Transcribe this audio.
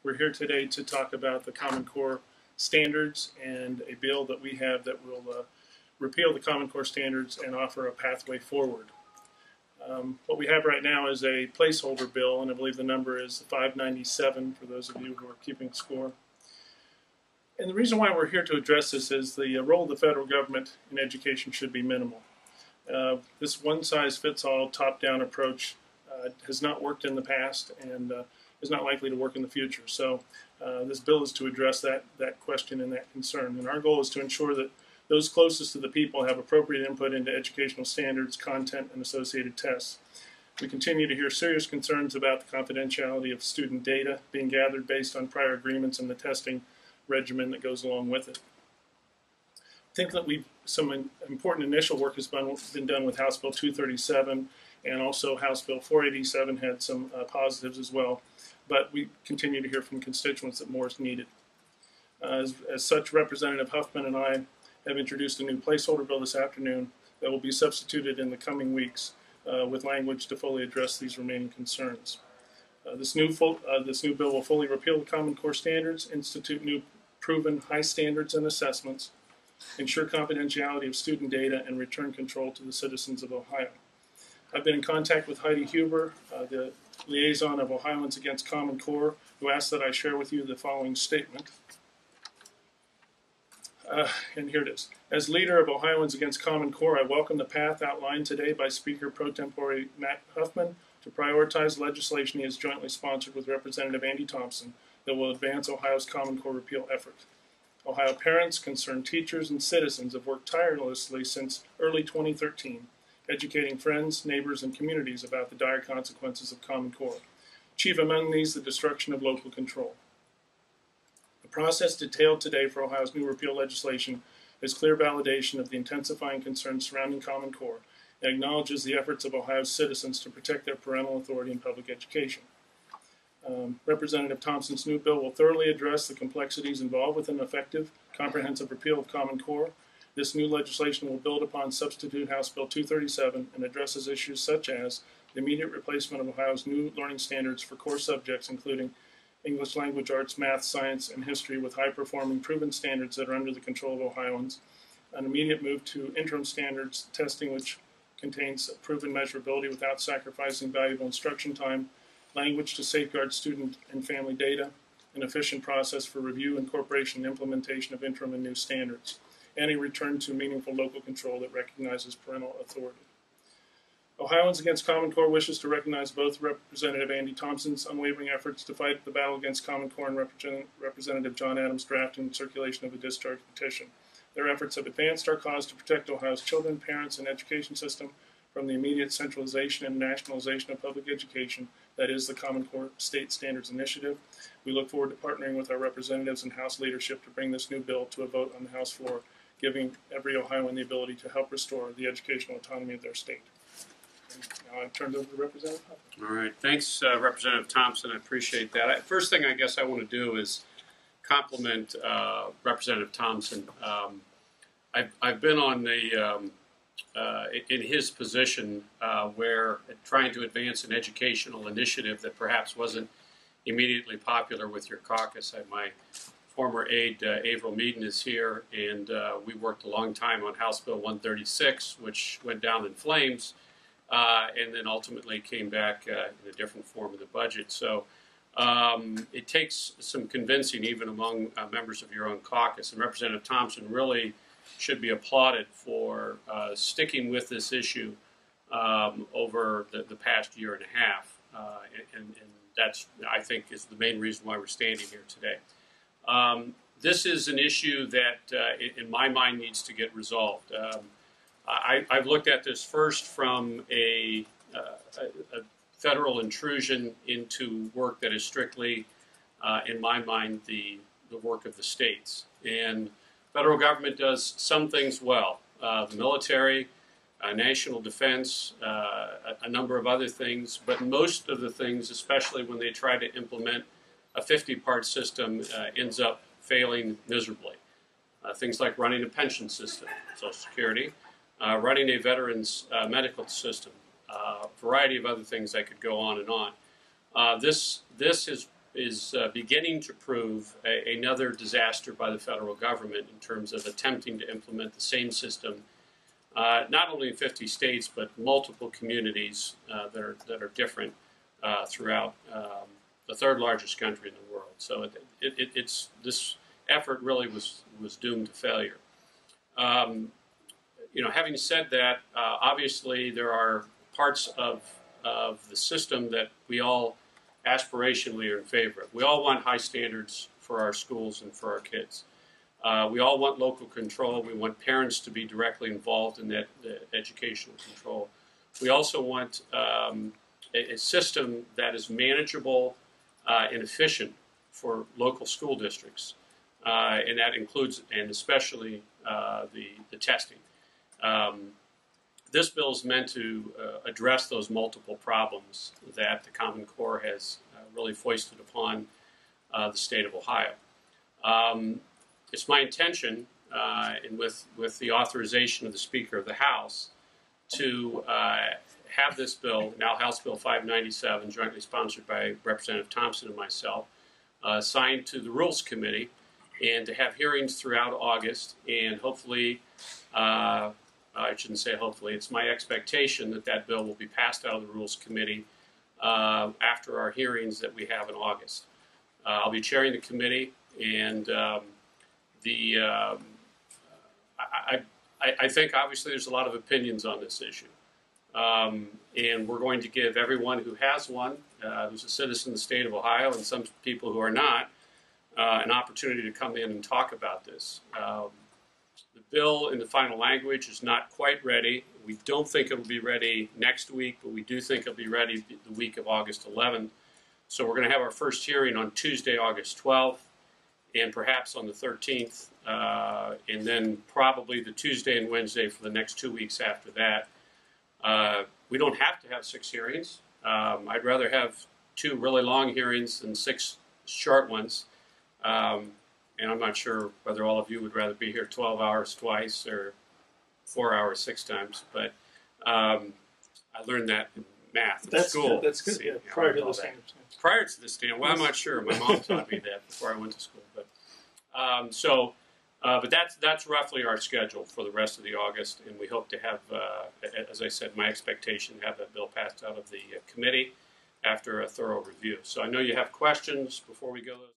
We're here today to talk about the Common Core standards and a bill that we have that will repeal the Common Core standards and offer a pathway forward. What we have right now is a placeholder bill, and I believe the number is 597 for those of you who are keeping score. And the reason why we're here to address this is the role of the federal government in education should be minimal. This one-size-fits-all, top-down approach has not worked in the past and is not likely to work in the future. So this bill is to address that question and that concern. And our goal is to ensure that those closest to the people have appropriate input into educational standards, content, and associated tests. We continue to hear serious concerns about the confidentiality of student data being gathered based on prior agreements and the testing regimen that goes along with it. I think that some important initial work has been done with House Bill 237, and also House Bill 487 had some positives as well. But we continue to hear from constituents that more is needed. As such, Representative Huffman and I have introduced a new placeholder bill this afternoon that will be substituted in the coming weeks with language to fully address these remaining concerns. This new bill will fully repeal the Common Core standards, institute new proven high standards and assessments, ensure confidentiality of student data, and return control to the citizens of Ohio. I've been in contact with Heidi Huber, the liaison of Ohioans Against Common Core, who asked that I share with you the following statement. And here it is. As leader of Ohioans Against Common Core, I welcome the path outlined today by Speaker Pro Tempore Matt Huffman to prioritize legislation he has jointly sponsored with Representative Andy Thompson that will advance Ohio's Common Core repeal effort. Ohio parents, concerned teachers, and citizens have worked tirelessly since early 2013, educating friends, neighbors, and communities about the dire consequences of Common Core. Chief among these, the destruction of local control. The process detailed today for Ohio's new repeal legislation is clear validation of the intensifying concerns surrounding Common Core and acknowledges the efforts of Ohio's citizens to protect their parental authority in public education. Representative Thompson's new bill will thoroughly address the complexities involved with an effective, comprehensive repeal of Common Core. This new legislation will build upon substitute House Bill 237 and addresses issues such as the immediate replacement of Ohio's new learning standards for core subjects, including English language arts, math, science, and history, with high-performing proven standards that are under the control of Ohioans, an immediate move to interim standards testing, which contains proven measurability without sacrificing valuable instruction time, language to safeguard student and family data, an efficient process for review, incorporation, and implementation of interim and new standards, and a return to meaningful local control that recognizes parental authority. Ohioans Against Common Core wishes to recognize both Representative Andy Thompson's unwavering efforts to fight the battle against Common Core and Representative John Adams' draft and circulation of a discharge petition. Their efforts have advanced our cause to protect Ohio's children, parents, and education system from the immediate centralization and nationalization of public education that is the Common Core State Standards Initiative. We look forward to partnering with our representatives and House leadership to bring this new bill to a vote on the House floor, giving every Ohioan the ability to help restore the educational autonomy of their state. Now I turn it over to Representative Huffman. All right. Thanks, Representative Thompson. I appreciate that. First thing I guess I want to do is compliment Representative Thompson. I've been on the in his position where trying to advance an educational initiative that perhaps wasn't immediately popular with your caucus. My former aide, Avril Meaden, is here, and we worked a long time on House Bill 136, which went down in flames, and then ultimately came back in a different form of the budget. So it takes some convincing even among members of your own caucus, and Representative Thompson really should be applauded for sticking with this issue over the past year and a half, and that's, I think, is the main reason why we're standing here today. This is an issue that, in my mind, needs to get resolved. I've looked at this first from a federal intrusion into work that is strictly, in my mind, the work of the states. And federal government does some things well. The military, national defense, a number of other things, but most of the things, especially when they try to implement a 50-part system, ends up failing miserably. Things like running a pension system, Social Security, running a veterans medical system, a variety of other things that could go on and on. This has beginning to prove another disaster by the federal government in terms of attempting to implement the same system, not only in 50 states, but multiple communities that are different throughout the third largest country in the world. So it's this effort really was doomed to failure. Having said that, obviously there are parts of the system that we all aspirationally are in favor of. We all want high standards for our schools and for our kids. We all want local control. We want parents to be directly involved in that educational control. We also want a system that is manageable and efficient for local school districts, and that includes, and especially, the testing. This bill is meant to address those multiple problems that the Common Core has really foisted upon the state of Ohio. It's my intention, and with the authorization of the Speaker of the House, to have this bill, now House Bill 597, jointly sponsored by Representative Thompson and myself, signed to the Rules Committee, and to have hearings throughout August, and hopefully, I shouldn't say hopefully, it's my expectation that that bill will be passed out of the Rules Committee after our hearings that we have in August. I'll be chairing the committee, and I think obviously there's a lot of opinions on this issue. And we're going to give everyone who has one, who's a citizen of the state of Ohio, and some people who are not, an opportunity to come in and talk about this. The bill in the final language is not quite ready. We don't think it will be ready next week, but we do think it'll be ready the week of August 11th. So we're going to have our first hearing on Tuesday, August 12th, and perhaps on the 13th, and then probably the Tuesday and Wednesday for the next 2 weeks after that. We don't have to have 6 hearings. I'd rather have 2 really long hearings than 6 short ones. And I'm not sure whether all of you would rather be here 12 hours twice or 4 hours 6 times. But I learned that in math in school. That's good. See, yeah, prior to the standards. Prior to the standard, well, I'm not sure. My mom taught me that before I went to school. But but that's roughly our schedule for the rest of the August, and we hope to have, as I said, my expectation to have that bill passed out of the committee after a thorough review. So I know you have questions before we go.